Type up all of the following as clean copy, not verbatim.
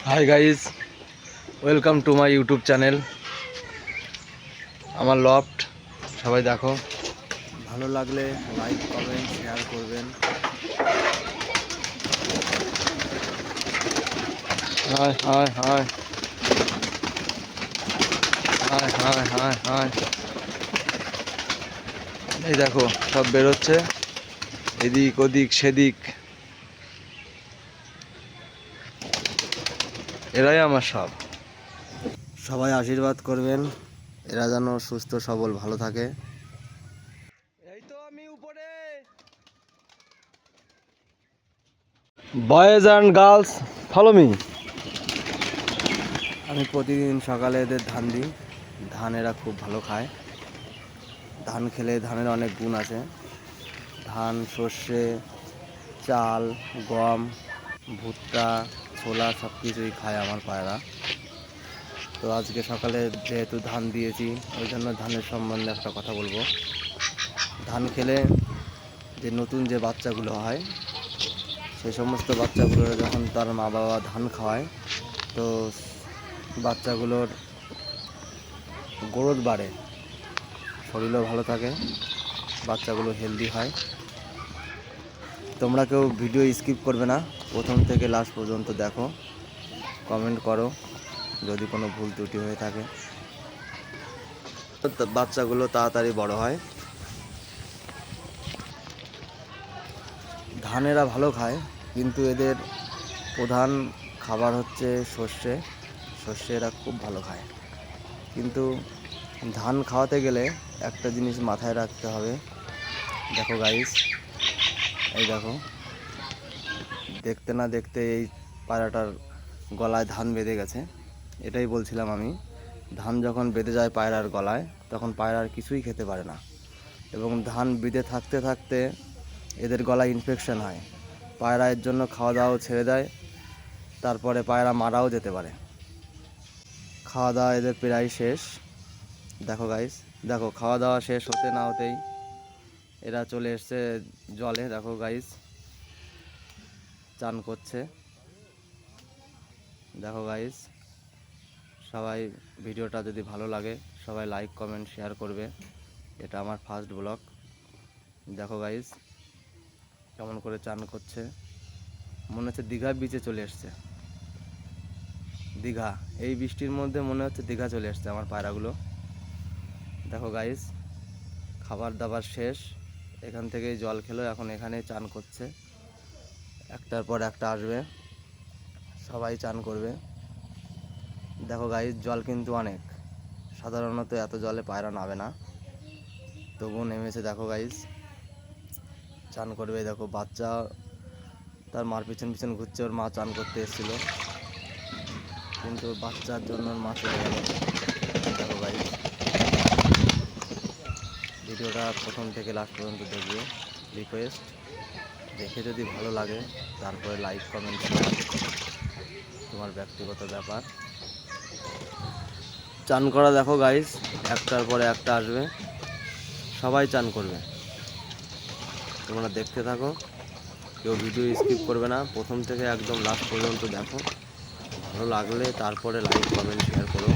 Hi guys, welcome to my YouTube channel. আমার loft সবাই দেখো। ভালো লাগলে লাইক কমেন্ট শেয়ার করবেন। High high high high high high high এই দেখো সব বেরোচ্ছে এদিক ওদিক সেদিক। এরাই আমার সব। সবাই আশীর্বাদ করবেন এরা যেন সুস্থ সবল ভালো থাকে। এই তো আমি উপরে। Boys and girls follow me. আমি প্রতিদিন সকালে এদের ধান দিই। ধান এরা খুব ভালো খায়। ধান খেলে ধানের অনেক গুণ আছে। ধান, সর্ষে, চাল, গম, ভুট্টা, ছোলা সব কিছুই খায় আমার পায়রা। তো আজকে সকালে যেহেতু ধান দিয়েছি ওই জন্য ধানের সম্বন্ধে একটা কথা বলবো। ধান খেলে যে নতুন যে বাচ্চাগুলো হয় সেই সমস্ত বাচ্চাগুলো যখন তার মা বাবা ধান খাওয়ায় তো বাচ্চাগুলোর গ্রোথ বাড়ে, শরীরও ভালো থাকে, বাচ্চাগুলো হেলদি হয়। তোমরা কেউ ভিডিও স্কিপ করবে না, প্রথম থেকে লাস্ট পর্যন্ত দেখো, কমেন্ট করো যদি কোনো ভুল ত্রুটি হয়ে থাকে। বাচ্চাগুলো তাড়াতাড়ি বড় হয়। ধান এরা ভালো খায় কিন্তু এদের প্রধান খাবার হচ্ছে সর্ষে। সর্ষে এরা খুব ভালো খায়, কিন্তু ধান খাওয়াতে গেলে একটা জিনিস মাথায় রাখতে হবে। দেখো গাইস, এই দেখো, দেখতে না দেখতে এই পায়রাটার গলায় ধান বেঁধে গেছে। এটাই বলছিলাম আমি, ধান যখন বেঁধে যায় পায়রার গলায় তখন পায়রার কিছুই খেতে পারে না, এবং ধান বেঁধে থাকতে থাকতে এদের গলায় ইনফেকশন হয়। পায়রা এর জন্য খাওয়া দাওয়াও ছেড়ে দেয়, তারপরে পায়রা মারাও যেতে পারে। খাওয়া দাওয়া এদের প্রায় শেষ। দেখো গাইস, দেখো খাওয়া দাওয়া শেষ হতে না হতেই এরা চলে এসছে জলে। দেখো গাইস, চান করছে। দেখো গাইস, সবাই ভিডিওটা যদি ভালো লাগে সবাই লাইক কমেন্ট শেয়ার করবে। এটা আমার ফার্স্ট ব্লগ। দেখো গাইস কেমন করে চান করছে, মনে হচ্ছে দীঘা বিচে চলে এসছে। দীঘা, এই বৃষ্টির মধ্যে মনে হচ্ছে দীঘা চলে এসছে আমার পায়রাগুলো। দেখো গাইস, খাবার দাবার শেষ, এখান থেকেই জল খেলো, এখন এখানেই চান করছে। একটার পর একটা আসবে, সবাই চান করবে। দেখো গাইস, জল কিন্তু অনেক, সাধারণত এত জলে পায়রা নামে না, তবুও নেমেছে। দেখো গাইস, চান করবে। দেখো বাচ্চা তার মার পিছন পিছন ঘুরছে, ওর মা চান করতে এসেছিলো কিন্তু বাচ্চার জন্য ওর মা চলে গেল। দেখো গাইস, ভিডিওটা প্রথম থেকে লাস্ট পর্যন্ত দেখবে। রিকোয়েস্ট, দেখে যদি ভালো লাগে তারপরে লাইক কমেন্ট শেয়ার, তোমার ব্যক্তিগত ব্যাপার। চান করা দেখো গাইস, একটার পরে একটা আসবে, সবাই চান করবে। তোমরা দেখতে থাকো, কেউ ভিডিও স্কিপ করবে না, প্রথম থেকে একদম লাস্ট পর্যন্ত দেখো। ভালো লাগলে তারপরে লাইক কমেন্ট শেয়ার করো।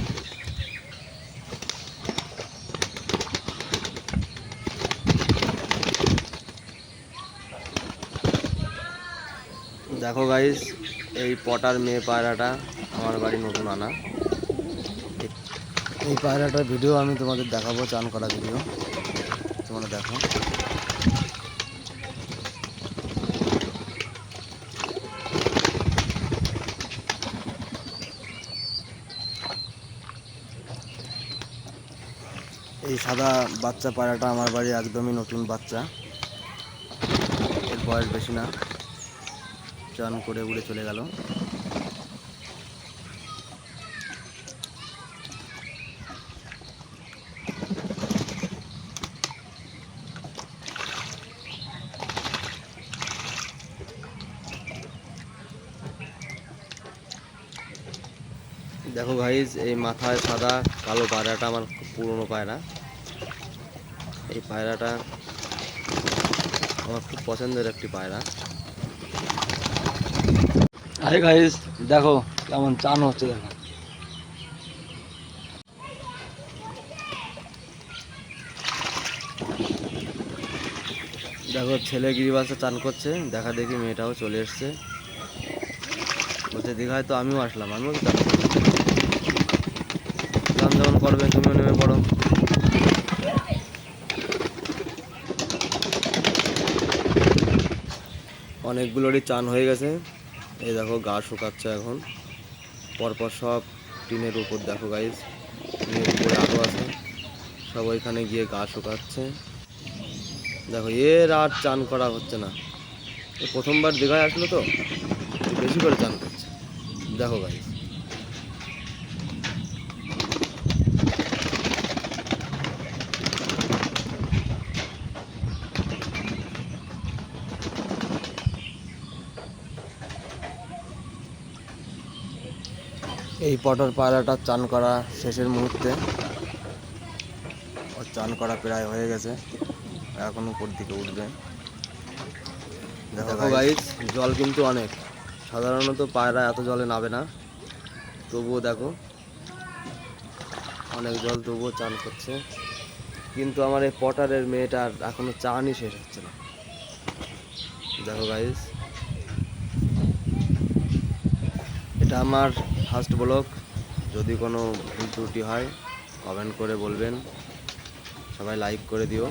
দেখো গাইস, এই পটার মেয়ে পায়রাটা আমার বাড়ি নতুন আনা। এই পায়রাটার ভিডিও আমি তোমাদের দেখাবো, চান করা ভিডিও, তোমরা দেখো। এই সাদা বাচ্চা পায়রাটা আমার বাড়ি একদমই নতুন বাচ্চা, এর বয়স বেশি না। চান করে উড়ে চলে গেল। দেখো গাইস, এই মাথায় সাদা কালো পায়রাটা আমার খুব পুরনো পায়রা। এই পায়রাটা আমার খুব পছন্দের একটি পায়রা। হাই গাইজ, দেখো কেমন চান হচ্ছে দেখো। দেখো ছেলে গিরিবাসে চান করছে, দেখা দেখি মেয়েটাও চলে এসছে। বলছে দীঘায় তো আমিও আসলাম, আমিও তো চান করবো। চান যেমন করবে তুমিও নেমে পড়ো। অনেকগুলোরই চান হয়ে গেছে। এই দেখো গা শুকাচ্ছে এখন, পরপর সব টিনের উপর দেখো গাইজ, টিনের উপরে আরও আছে, সব ওইখানে গিয়ে গা শুকাচ্ছে। দেখো এর আর চান করা হচ্ছে না, এই প্রথমবার দীঘায় আসলো তো বেশি করে চান করছে। দেখো গাইজ এই পটর পায়রাটার চান করা শেষের মুহূর্তে, ওর চান করা প্রায় হয়ে গেছে, এখন উপর দিকে উঠবে। দেখো গাইজ জল কিন্তু অনেক, সাধারণত পায়রা এত জলে নাবে না, তবুও দেখো অনেক জল, তবুও চান করছে। কিন্তু আমার এই পটারের মেয়েটার এখনো চানই শেষ হচ্ছে না। দেখো গাইজ এটা আমার ফার্স্ট ব্লগ, যদি কোনো ভুল ত্রুটি হয় কমেন্ট করে বলবেন, সবাই লাইক করে দিও।